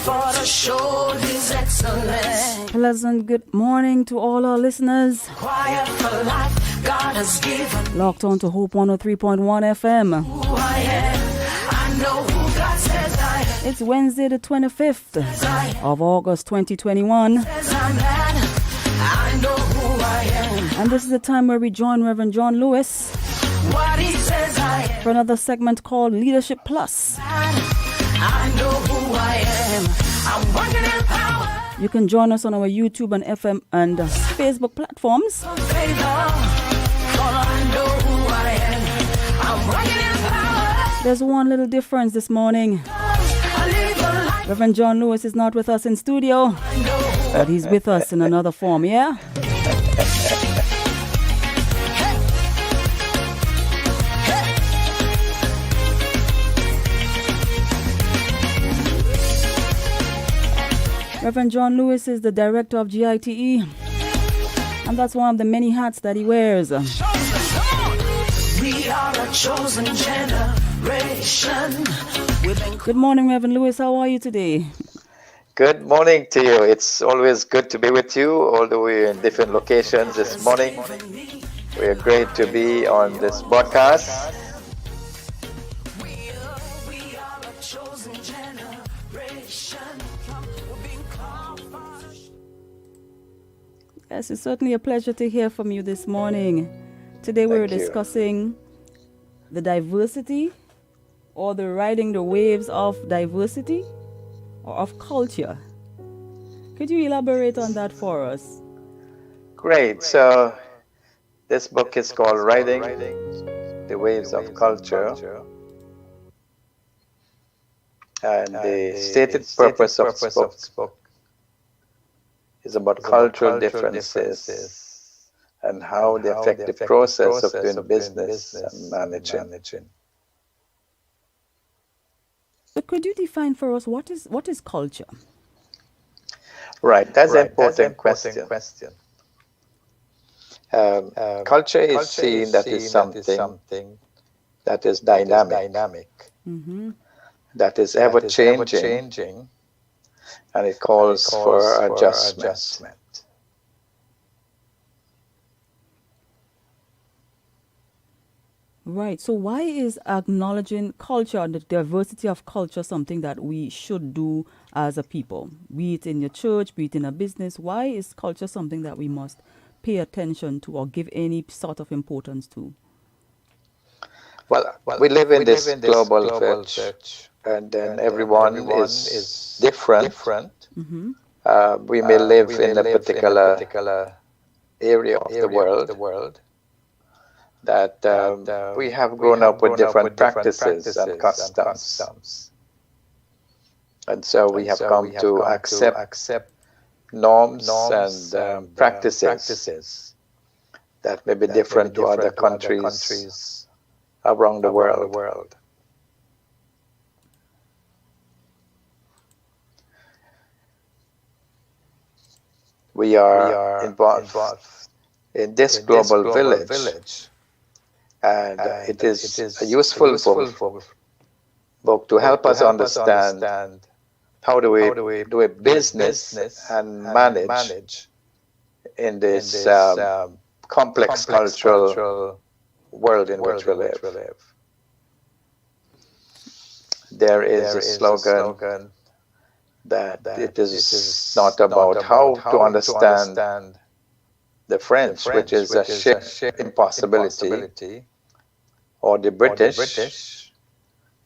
for to show His excellence. Pleasant good morning to all our listeners. Quiet for life, God has given. Locked on to Hope 103.1 FM. Who I am, I know who God says I am. It's Wednesday the 25th of August 2021. Says I'm bad, I know who I am. And this is the time where we join Reverend John Lewis What He says I am. for another segment called Leadership Plus. I know who I am. I'm working in power. You can join us on our YouTube and FM and Facebook platforms. Favor, for I know who I am. I'm working in power. There's one little difference this morning. I live a life. Reverend John Lewis is not with us in studio, but he's with us in another form, yeah? Reverend John Lewis is the director of GITE, and that's one of the many hats that he wears. We are a chosen generation. Good morning, Reverend Lewis. How are you today? Good morning to you. It's always good to be with you, although we're in different locations this morning. We're great to be on this broadcast. We are a chosen generation. We're being called for. Yes, it's certainly a pleasure to hear from you this morning. Today we were Thank you. discussing the diversity or the riding the waves of diversity or of culture. Could you elaborate on that for us? Great. So this book is called Riding the Waves of Culture. And the stated purpose of this book is about cultural differences and how they affect the process of doing business and managing. But could you define for us what is culture? Right, that's an important question. Culture is seen that is something that is dynamic, that is ever-changing, and it calls for adjustment. Right. So why is acknowledging culture and the diversity of culture something that we should do as a people? Be it in your church, be it in a business. Why is culture something that we must pay attention to or give any sort of importance to? Well, we live in this global church, and then everyone is different. We may live in a particular area of the world that we have grown up with different practices and customs. And so we have come to accept norms and practices that may be different to other countries around the world. We are involved in this global village. And it is a useful book to help us understand how do we do a business and manage in this complex cultural world in which we live. There is a slogan that it is not about how to understand the French, which is a sheer impossibility, or the British.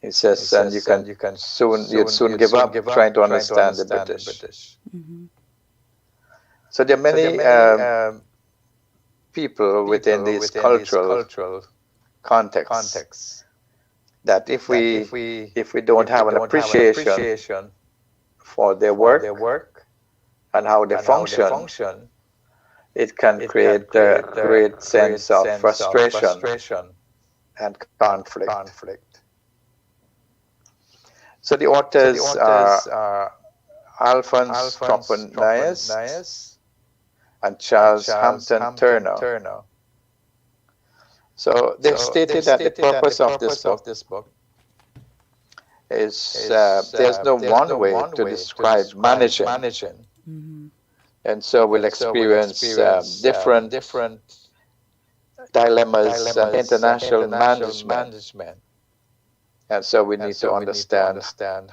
It says, and you'd soon give up trying to understand the British. So there are many people within these cultural contexts that if we don't have an appreciation for their work and how they function, it can create a great sense of frustration and conflict. So the authors are Alphonse Trompenius and Charles Hampton Turner. So they've stated that the purpose of this book is there's no one way to describe managing. Mm-hmm. And so we'll experience different dilemmas and international management. And so we need to understand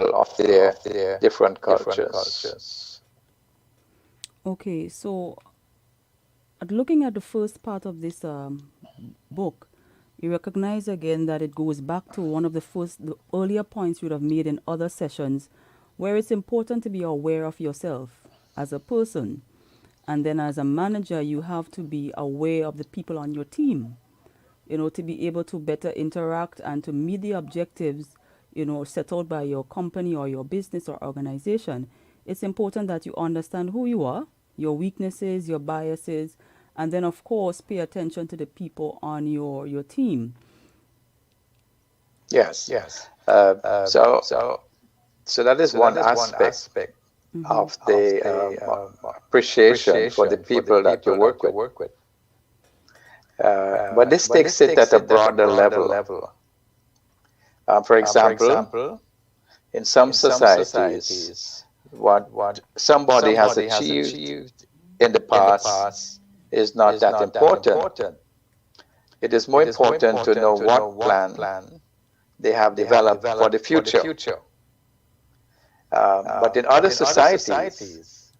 of their different cultures. Okay, so looking at the first part of this book, you recognize again that it goes back to one of the earlier points you would have made in other sessions, where it's important to be aware of yourself as a person. And then as a manager, you have to be aware of the people on your team, to be able to better interact and to meet the objectives, set out by your company or your business or organization. It's important that you understand who you are, your weaknesses, your biases, and then of course pay attention to the people on your team. Yes. So that is one aspect of the appreciation for the people that you work with. But this takes it at a broader level. For example, in some societies, what somebody has achieved in the past is not that important. It is more important to know what plan they have developed for the future. But in other societies,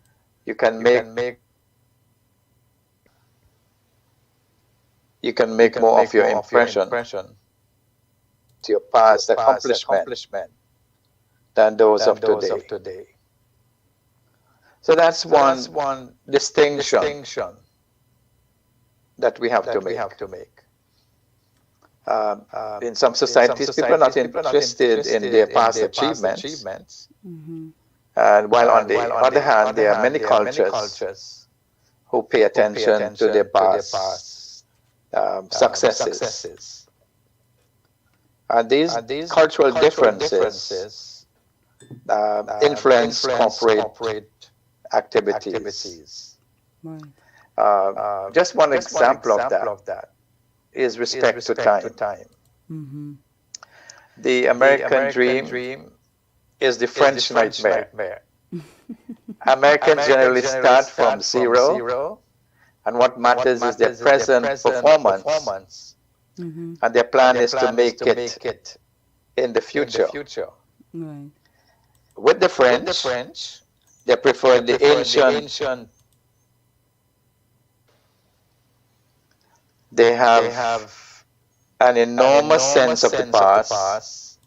you can make more of your impression to your past accomplishment than those of today. So that's one distinction that we have to make. In some societies, people are not interested in their past achievements. Mm-hmm. And while on the other hand, there are many cultures who pay attention to their past successes. And these cultural differences influence corporate activities. Right. Just one example of that is respect to time. Mm-hmm. The American dream is the French nightmare. Americans generally start from zero, and what matters is their present performance. Mm-hmm. And their plan is to make it in the future. Right. With the French, they prefer the ancient. They have an enormous sense of the past,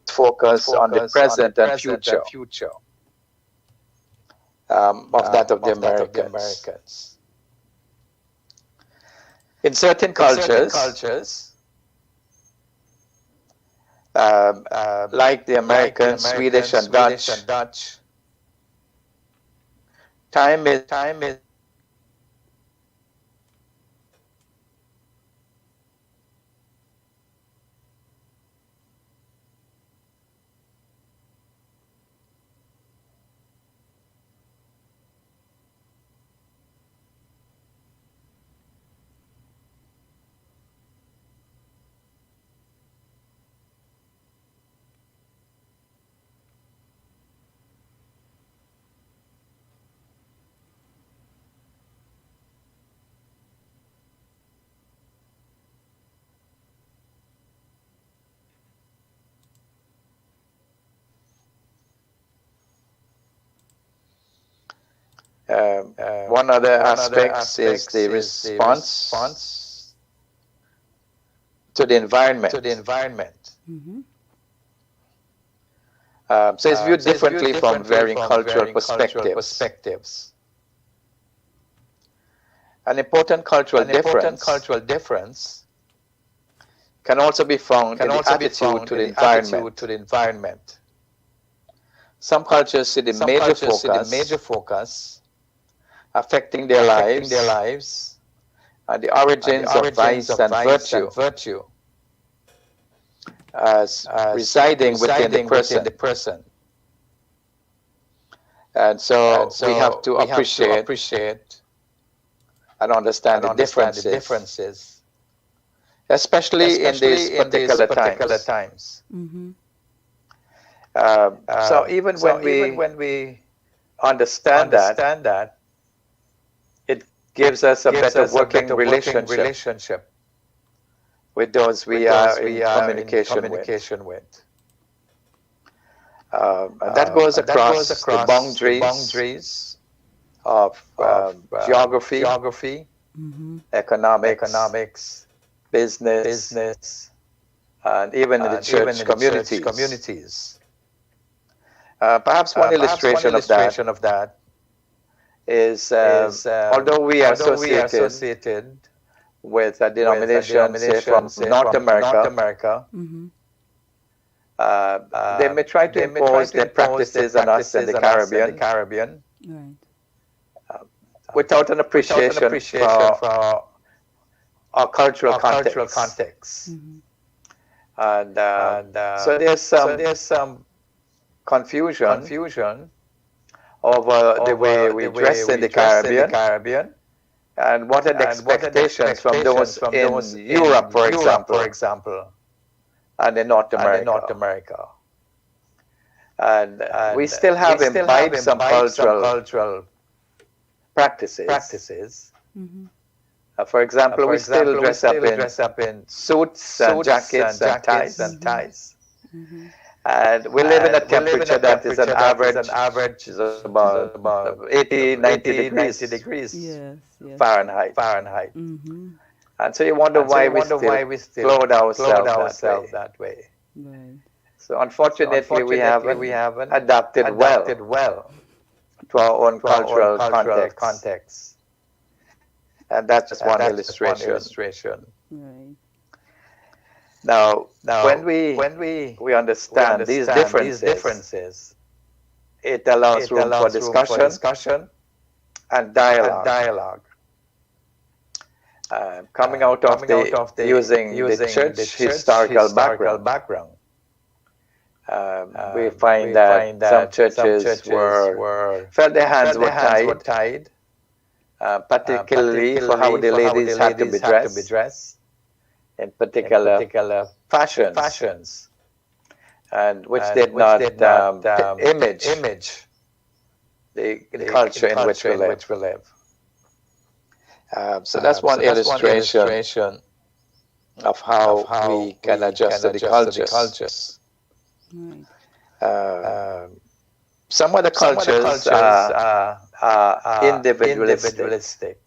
focus on the present and future of that of the Americans. In certain cultures, like the Americans, Swedish and Dutch, time is one other aspect is the response to the environment. Mm-hmm. So it's viewed differently from varying cultural perspectives. An important cultural difference can also be found in the attitude to the environment. Some cultures see the major focus affecting their lives and the origins of vice and virtue as residing within the person. And so we have to appreciate and understand the differences, especially in these particular times. So even when we understand that, it gives us a better working relationship with those we are in communication with. And that goes across the boundaries of geography, economics, business, and even in the church communities. Perhaps one illustration of that is although we are associated with a denomination, say from North America, they may try to impose their practices on us in the Caribbean Right. without an appreciation for our cultural context. And so there's some confusion over the way we dress in the Caribbean and what are the expectations from those in Europe, for example, and in North America. And we still have imbibed some cultural practices. For example, we still dress up in suits and jackets and ties. And we live in a temperature that is an average is about 80, 90 degrees Yes. Fahrenheit. And so you wonder why we still clothe ourselves that way. Right. So unfortunately, we haven't adapted well to our own cultural context. And that's just one illustration. Right. Now, when we understand these differences, it allows room for discussion and dialogue. Coming out of using the church historical background, we find that some churches felt their hands were tied, particularly for how the ladies had to be dressed in particular fashions, and which did not image the culture in which we live. So that's one illustration of how we can adjust to the cultures. Right. Some of the cultures are individualistic,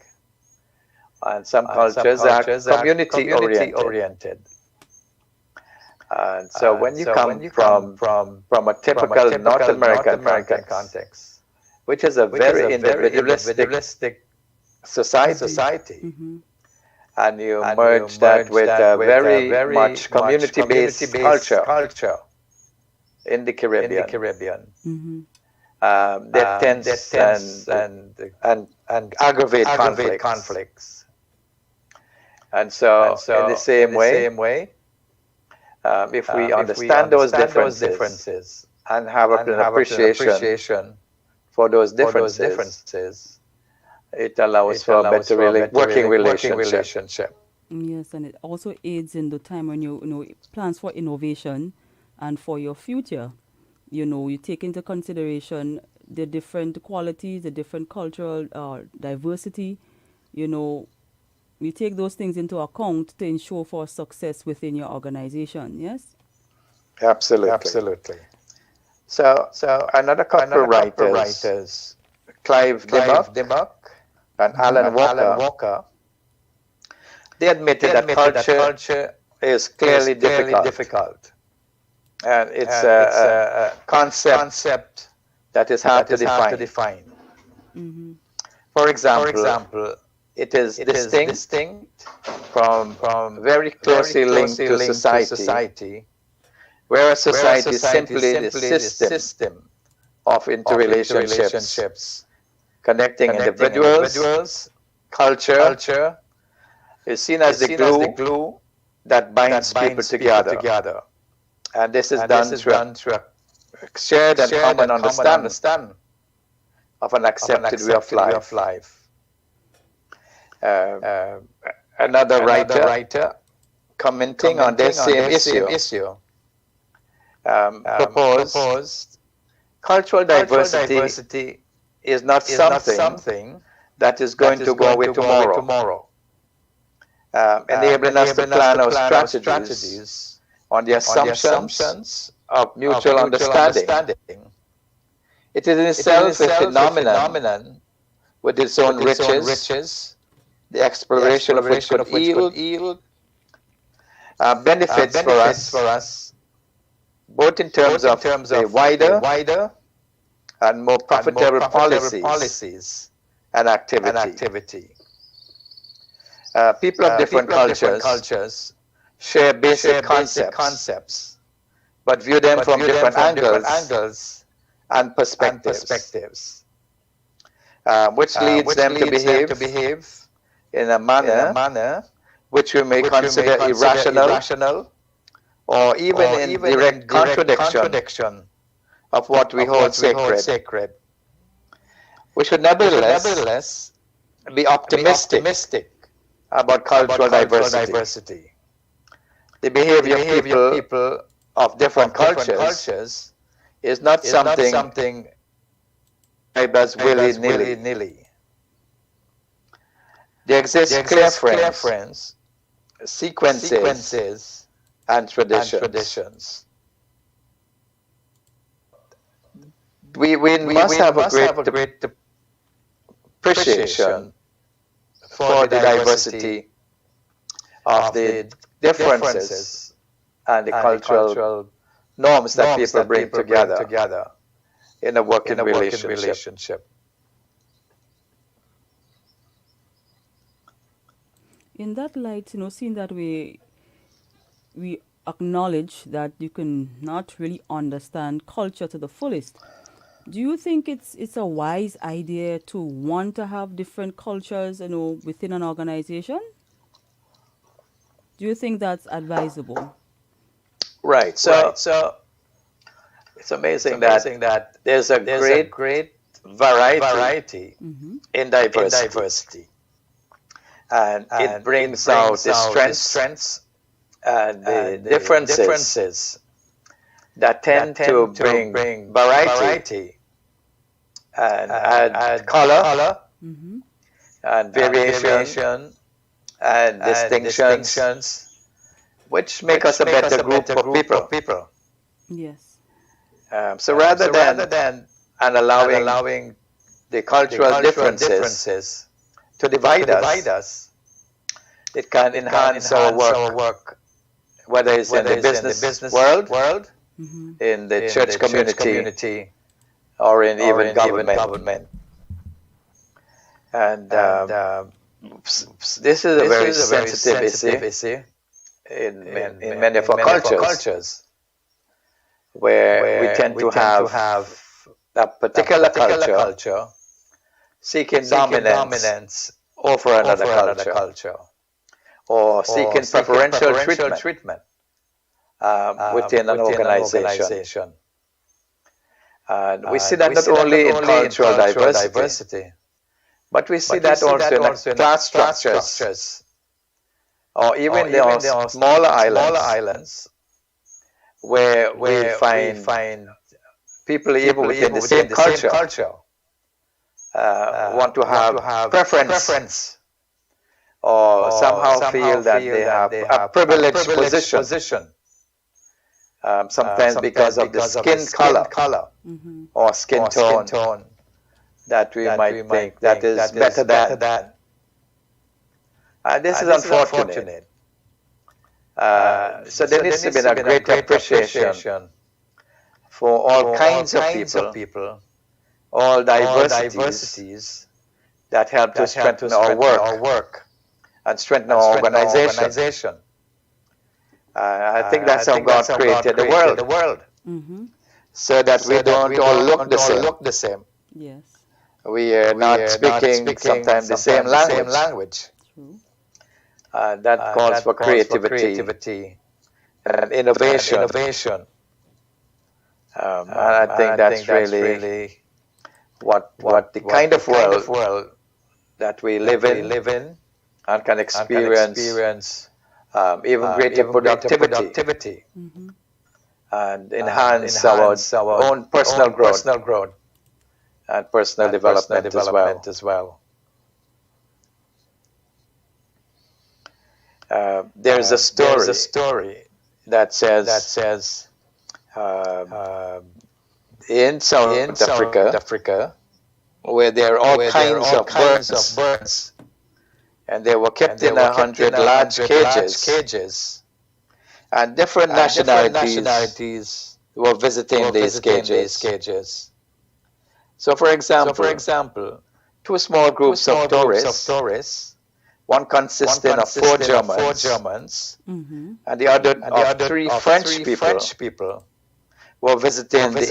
and some cultures are community oriented. And so when you come from a typical North American context, which is a very individualistic society, and you merge that with a very much community-based culture in the Caribbean, that tends and aggravate conflicts. And so in the same way, if we understand those differences and have an appreciation for those differences, it allows for a better working relationship. Yes, and it also aids in the time when you plans for innovation and for your future. You take into consideration the different qualities, the different cultural diversity. You take those things into account to ensure for success within your organization. Yes. Absolutely. So another couple of writers, Clive Dimmock and Alan Walker, they admitted that culture is clearly difficult. And it's a concept that is hard to define. For example, it is distinct from very closely linked to society, where a society is simply the system of interrelationships connecting individuals. Culture is seen as the glue that binds people together. And this is done through a shared and common understanding of an accepted way of life. Another writer, commenting on this same issue, proposed cultural diversity is not something that is going to go away tomorrow, enabling us to plan our strategies on the assumptions of mutual understanding. It is in itself a phenomenon with its own riches, the exploration of which could yield benefits for us, both in terms of a wider and more profitable policies and activity. People of different cultures share basic concepts, but view them from different angles and perspectives, which leads them to behave in a manner which we may consider irrational or even in direct contradiction of what we hold sacred. We should nevertheless be optimistic about cultural diversity. The behavior of people of different cultures is not something as willy-nilly. There exist clear frames, sequences, and traditions. We must have a great appreciation for the diversity of the differences and the cultural norms that people bring together in a working relationship. In that light, seeing that we acknowledge that you can not really understand culture to the fullest, do you think it's a wise idea to want to have different cultures, within an organization? Do you think that's advisable? Right. So it's amazing that there's a great variety in diversity. And it brings out the strengths and the differences that tend to bring variety and add color and variation and distinctions, which make us a better group of people. Yes. So rather than allowing the cultural differences to divide us, it can enhance our work, whether it's in the business world, in the church community, or in even government. And this is a very sensitive issue in many of our cultures, where we tend to have a particular culture seeking dominance over another culture, or seeking preferential treatment within an organization. And we see that not only in cultural diversity, but we see that also in class structures, or even the smaller islands, where we find people even within the same culture want to have preference, or somehow feel that they have a privileged position, sometimes because of the skin color or skin tone, that we might think that is better than. And this is unfortunate. So there needs to be a great appreciation for all kinds of people, all diversities that help to strengthen our work and strengthen our organization. I think that's how God created the world, so that we don't all look the same. Yes. We are not speaking sometimes the same language. True. That calls for creativity and innovation. And I think that's really what the kind of world that we live in and can experience even greater productivity, Mm-hmm. and enhance our own personal growth and personal development as well. There's a story that says in South Africa, where there are all kinds of birds, and they were kept in 100 large cages, and different nationalities were visiting these cages. So, for example, two small groups of tourists, one consisting of 4 Germans, Mm-hmm. and the other of 3 French people, were visiting the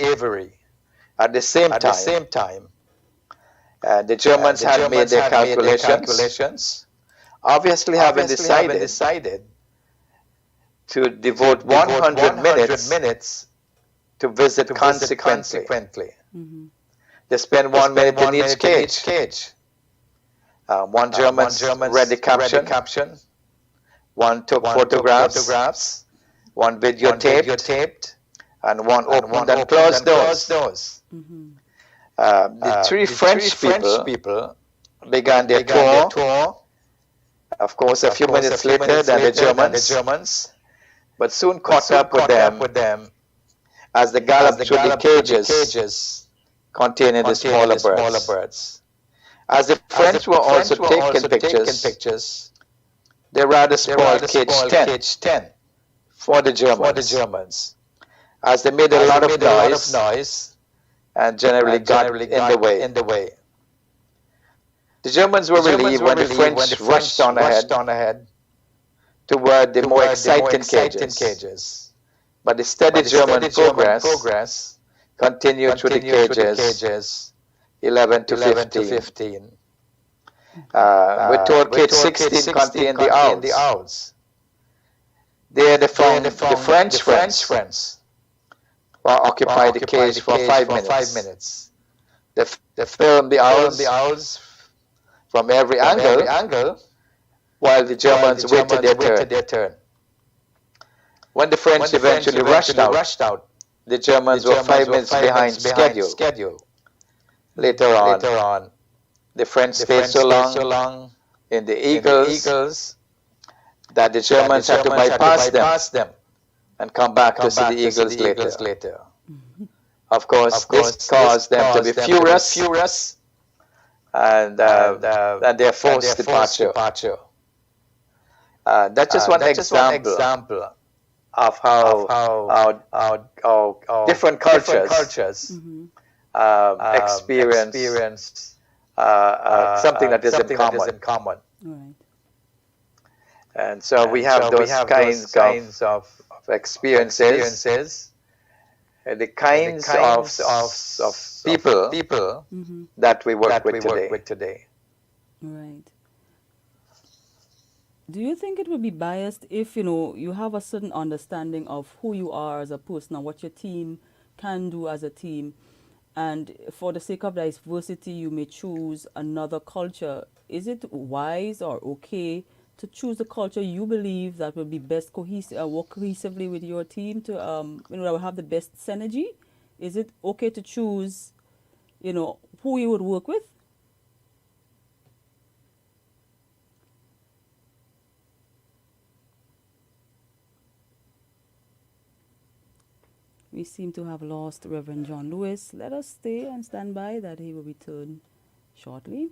aviary at the same time. The Germans had made their calculations, obviously having decided to devote 100 minutes to visit consequently. Mm-hmm. They spend 1 minute in each cage. One German read the caption, one took photographs, one videotaped, and one opened and closed doors. Mm-hmm. The 3 French people began their tour, of course, a few minutes later than the Germans, but soon caught up with them as they galloped through the cages containing the smaller birds. As the French were also taking pictures, they rather spoiled cage 10 for the Germans, as they made a lot of noise and generally got in the way. The Germans were relieved when the French rushed on ahead toward the more exciting cages. But the steady German progress continued through the cages 11 to 15. We're told cage 16 contained the owls. There they found the French friends who occupied the cage for 5 minutes. They filmed the owls from every angle while the Germans waited their turn. When the French eventually rushed out, the Germans were 5 minutes behind schedule. Later on, the French stayed so long in the eagles that the Germans had to bypass them and come back to see the eagles later. Of course, this caused them to be furious, and their forced departure. That's just one example of how different cultures experience something that is in common. Right. And so we have those kinds of experiences, the kinds of people Mm-hmm. that we work with today. Right. Do you think it would be biased if, you have a certain understanding of who you are as a person and what your team can do as a team, and for the sake of diversity, you may choose another culture? Is it wise or okay to choose the culture you believe that will be best work cohesively with your team to, that will have the best synergy? Is it okay to choose, who you would work with? We seem to have lost Reverend John Lewis. Let us stay and stand by that he will return shortly.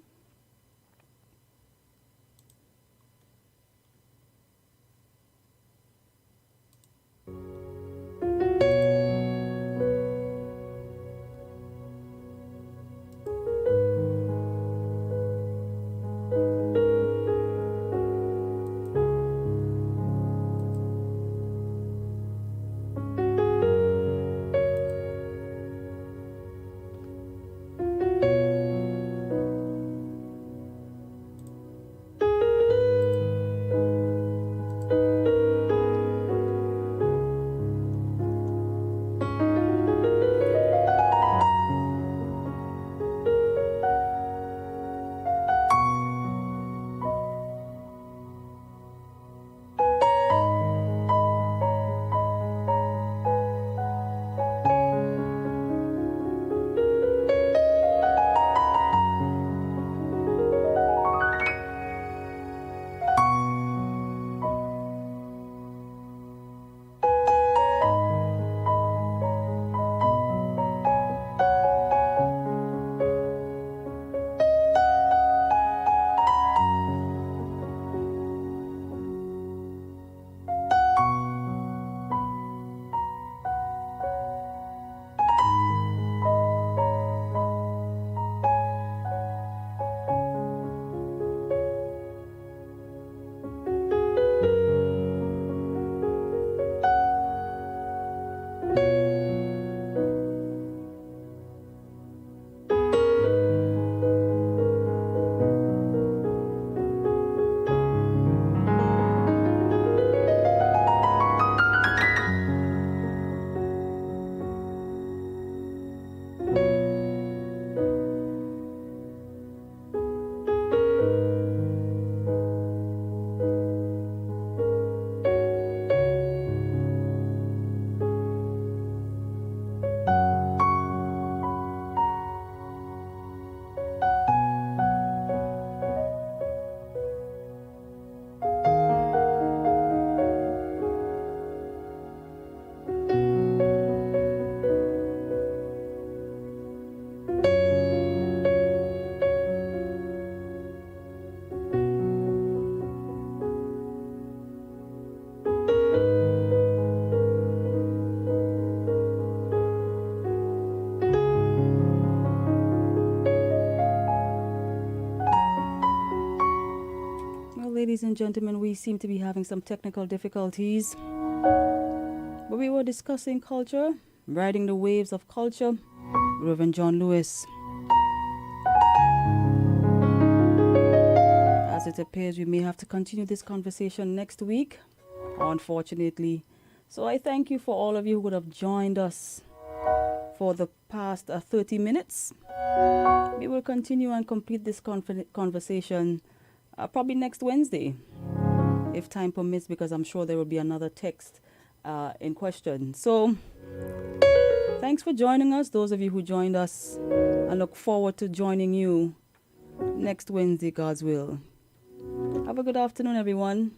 ladies and gentlemen, we seem to be having some technical difficulties. But we were discussing culture, riding the waves of culture. Reverend John Lewis. As it appears, we may have to continue this conversation next week, unfortunately. So I thank you for all of you who would have joined us for the past 30 minutes. We will continue and complete this conversation probably next Wednesday, if time permits, because I'm sure there will be another text in question. So thanks for joining us, those of you who joined us. I look forward to joining you next Wednesday, God's will. Have a good afternoon, everyone.